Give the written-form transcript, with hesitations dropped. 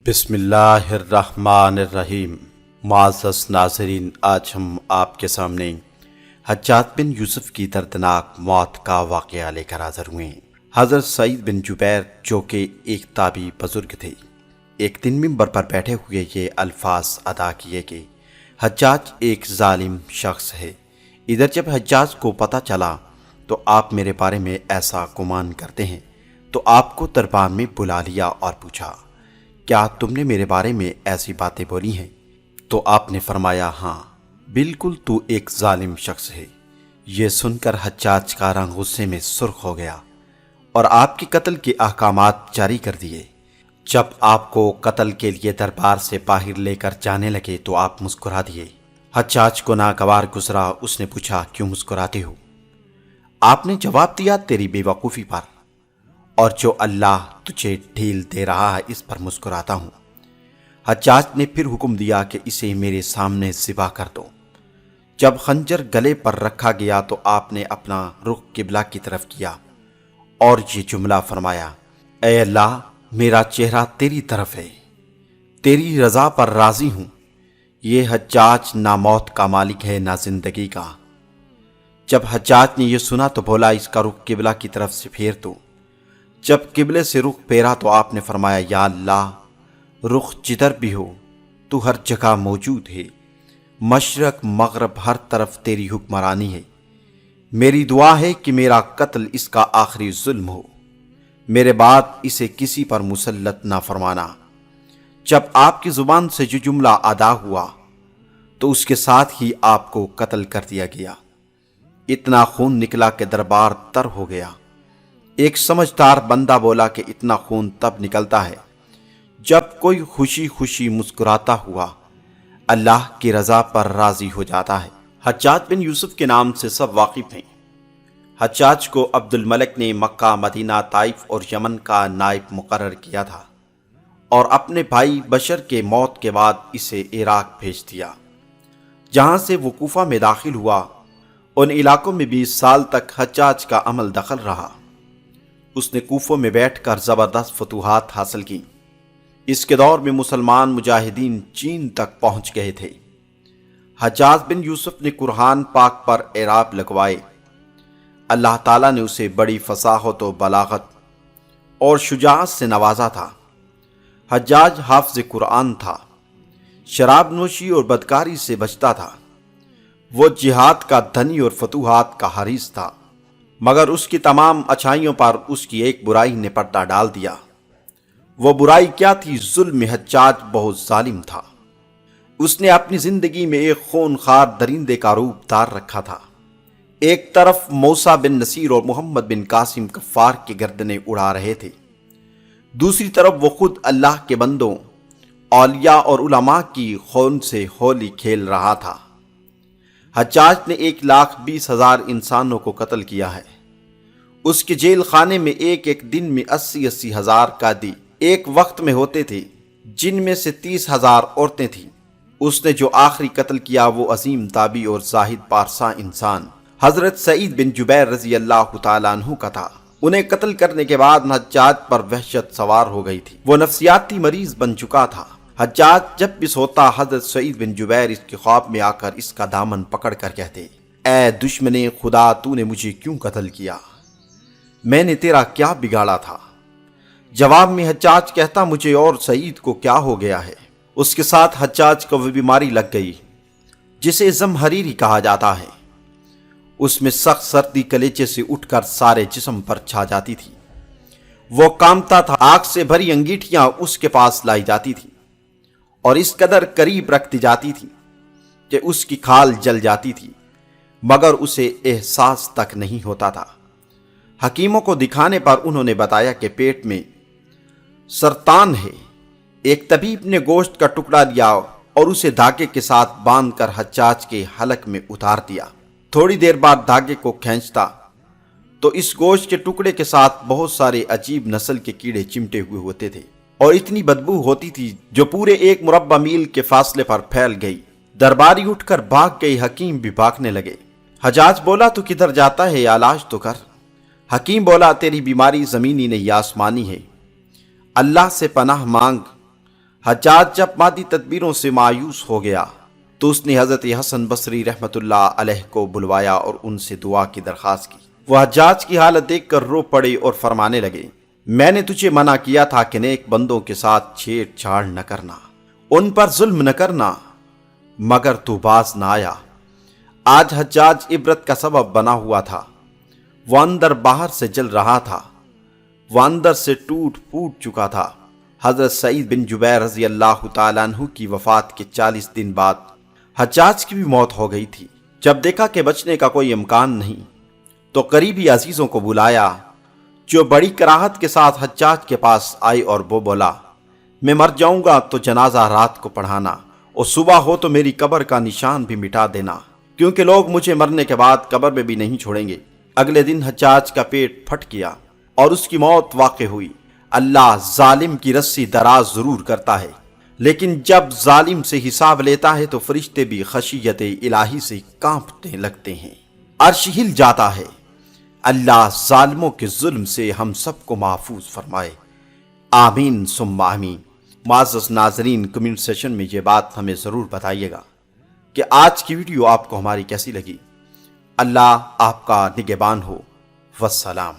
بسم اللہ الرحمن الرحیم۔ معزز ناظرین، آج ہم آپ کے سامنے حجاج بن یوسف کی دردناک موت کا واقعہ لے کر حاضر ہوئے ہیں۔ حضرت سعید بن جبیر جو کہ ایک تابعی بزرگ تھے، ایک دن منبر پر بیٹھے ہوئے یہ الفاظ ادا کیے کہ حجاج ایک ظالم شخص ہے۔ ادھر جب حجاج کو پتہ چلا تو آپ میرے بارے میں ایسا گمان کرتے ہیں، تو آپ کو دربار میں بلا لیا اور پوچھا، کیا تم نے میرے بارے میں ایسی باتیں بولی ہیں؟ تو آپ نے فرمایا، ہاں بالکل، تو ایک ظالم شخص ہے۔ یہ سن کر حجاج کا رنگ غصے میں سرخ ہو گیا اور آپ کے قتل کے احکامات جاری کر دیے۔ جب آپ کو قتل کے لیے دربار سے باہر لے کر جانے لگے تو آپ مسکرا دیے۔ حجاج کو ناگوار گزرا۔ اس نے پوچھا، کیوں مسکراتے ہو؟ آپ نے جواب دیا، تیری بے وقوفی پر، اور جو اللہ تجھے ڈھیل دے رہا ہے اس پر مسکراتا ہوں۔ حجاج نے پھر حکم دیا کہ اسے میرے سامنے ذبح کر دو۔ جب خنجر گلے پر رکھا گیا تو آپ نے اپنا رخ قبلہ کی طرف کیا اور یہ جملہ فرمایا، اے اللہ، میرا چہرہ تیری طرف ہے، تیری رضا پر راضی ہوں۔ یہ حجاج نہ موت کا مالک ہے نہ زندگی کا۔ جب حجاج نے یہ سنا تو بولا، اس کا رخ قبلہ کی طرف سے پھیر دو۔ جب قبلے سے رخ پھیرا تو آپ نے فرمایا، یا اللہ، رخ جدھر بھی ہو تو ہر جگہ موجود ہے، مشرق مغرب ہر طرف تیری حکمرانی ہے۔ میری دعا ہے کہ میرا قتل اس کا آخری ظلم ہو، میرے بعد اسے کسی پر مسلط نہ فرمانا۔ جب آپ کی زبان سے جو جملہ ادا ہوا تو اس کے ساتھ ہی آپ کو قتل کر دیا گیا۔ اتنا خون نکلا کہ دربار تر ہو گیا۔ ایک سمجھدار بندہ بولا کہ اتنا خون تب نکلتا ہے جب کوئی خوشی خوشی مسکراتا ہوا اللہ کی رضا پر راضی ہو جاتا ہے۔ حجاج بن یوسف کے نام سے سب واقف ہیں۔ حجاج کو عبد الملک نے مکہ، مدینہ، طائف اور یمن کا نائب مقرر کیا تھا اور اپنے بھائی بشر کے موت کے بعد اسے عراق بھیج دیا، جہاں سے وہ کوفہ میں داخل ہوا۔ ان علاقوں میں 20 سال تک حجاج کا عمل دخل رہا۔ اس نے کوفہ میں بیٹھ کر زبردست فتوحات حاصل کی۔ اس کے دور میں مسلمان مجاہدین چین تک پہنچ گئے تھے۔ حجاج بن یوسف نے قرآن پاک پر اعراب لگوائے۔ اللہ تعالیٰ نے اسے بڑی فصاحت و بلاغت اور شجاعت سے نوازا تھا۔ حجاج حافظ قرآن تھا، شراب نوشی اور بدکاری سے بچتا تھا۔ وہ جہاد کا دھنی اور فتوحات کا حریص تھا، مگر اس کی تمام اچھائیوں پر اس کی ایک برائی نے پردہ ڈال دیا۔ وہ برائی کیا تھی؟ ظلم۔ حجاج بہت ظالم تھا۔ اس نے اپنی زندگی میں ایک خونخوار درندے کا روپ دار رکھا تھا۔ ایک طرف موسیٰ بن نصیر اور محمد بن قاسم کفار کی گردنیں اڑا رہے تھے، دوسری طرف وہ خود اللہ کے بندوں، اولیاء اور علماء کی خون سے ہولی کھیل رہا تھا۔ حجاج نے 1,20,000 انسانوں کو قتل کیا ہے۔ اس کے جیل خانے میں ایک دن میں 80,000 قیدی ایک وقت میں ہوتے تھے، جن میں سے 30,000 عورتیں تھیں۔ اس نے جو آخری قتل کیا وہ عظیم تابعی اور زاہد پارسا انسان حضرت سعید بن جبیر رضی اللہ تعالیٰ عنہ کا تھا۔ انہیں قتل کرنے کے بعد حجاج پر وحشت سوار ہو گئی تھی۔ وہ نفسیاتی مریض بن چکا تھا۔ حجاج جب بھی سوتا، حضرت سعید بن جبیر اس کے خواب میں آ کر اس کا دامن پکڑ کر کہتے، اے دشمن خدا، تو نے مجھے کیوں قتل کیا؟ میں نے تیرا کیا بگاڑا تھا؟ جواب میں حجاج کہتا، مجھے اور سعید کو کیا ہو گیا ہے؟ اس کے ساتھ حجاج کو وہ بیماری لگ گئی جسے زمہریری کہا جاتا ہے۔ اس میں سخت سردی کلیجے سے اٹھ کر سارے جسم پر چھا جاتی تھی۔ وہ کامتا تھا، آگ سے بھری انگیٹھیاں اس کے پاس لائی جاتی تھی اور اس قدر قریب رکھ دی جاتی تھی کہ اس کی کھال جل جاتی تھی، مگر اسے احساس تک نہیں ہوتا تھا۔ حکیموں کو دکھانے پر انہوں نے بتایا کہ پیٹ میں سرطان ہے۔ ایک طبیب نے گوشت کا ٹکڑا لیا اور اسے دھاگے کے ساتھ باندھ کر حجاج کے حلق میں اتار دیا۔ تھوڑی دیر بعد دھاگے کو کھینچتا تو اس گوشت کے ٹکڑے کے ساتھ بہت سارے عجیب نسل کے کیڑے چمٹے ہوئے ہوتے تھے اور اتنی بدبو ہوتی تھی جو پورے 1 مربع میل کے فاصلے پر پھیل گئی۔ درباری اٹھ کر بھاگ گئی، حکیم بھی بھاگنے لگے۔ حجاج بولا، تو کدھر جاتا ہے؟ علاج تو کر۔ حکیم بولا، تیری بیماری زمینی نہیں آسمانی ہے، اللہ سے پناہ مانگ۔ حجاج جب مادی تدبیروں سے مایوس ہو گیا تو اس نے حضرت حسن بصری رحمۃ اللہ علیہ کو بلوایا اور ان سے دعا کی درخواست کی۔ وہ حجاج کی حالت دیکھ کر رو پڑے اور فرمانے لگے، میں نے تجھے منع کیا تھا کہ نیک بندوں کے ساتھ چھیڑ چھاڑ نہ کرنا، ان پر ظلم نہ کرنا، مگر تو باز نہ آیا۔ آج حجاج عبرت کا سبب بنا ہوا تھا۔ وہ اندر باہر سے جل رہا تھا، وہ اندر سے ٹوٹ پھوٹ چکا تھا۔ حضرت سعید بن جبیر رضی اللہ تعالیٰ عنہ کی وفات کے 40 دن بعد حجاج کی بھی موت ہو گئی تھی۔ جب دیکھا کہ بچنے کا کوئی امکان نہیں تو قریبی عزیزوں کو بلایا، جو بڑی کراہت کے ساتھ حجاج کے پاس آئی اور وہ بولا، میں مر جاؤں گا تو جنازہ رات کو پڑھانا اور صبح ہو تو میری قبر کا نشان بھی مٹا دینا، کیونکہ لوگ مجھے مرنے کے بعد قبر میں بھی نہیں چھوڑیں گے۔ اگلے دن حجاج کا پیٹ پھٹ گیا اور اس کی موت واقع ہوئی۔ اللہ ظالم کی رسی دراز ضرور کرتا ہے، لیکن جب ظالم سے حساب لیتا ہے تو فرشتے بھی خشیت الہی سے کانپنے لگتے ہیں، عرش ہل جاتا ہے۔ اللہ ظالموں کے ظلم سے ہم سب کو محفوظ فرمائے، آمین ثم آمین۔ معزز ناظرین، کمنٹ سیشن میں یہ بات ہمیں ضرور بتائیے گا کہ آج کی ویڈیو آپ کو ہماری کیسی لگی۔ اللہ آپ کا نگہبان ہو، والسلام۔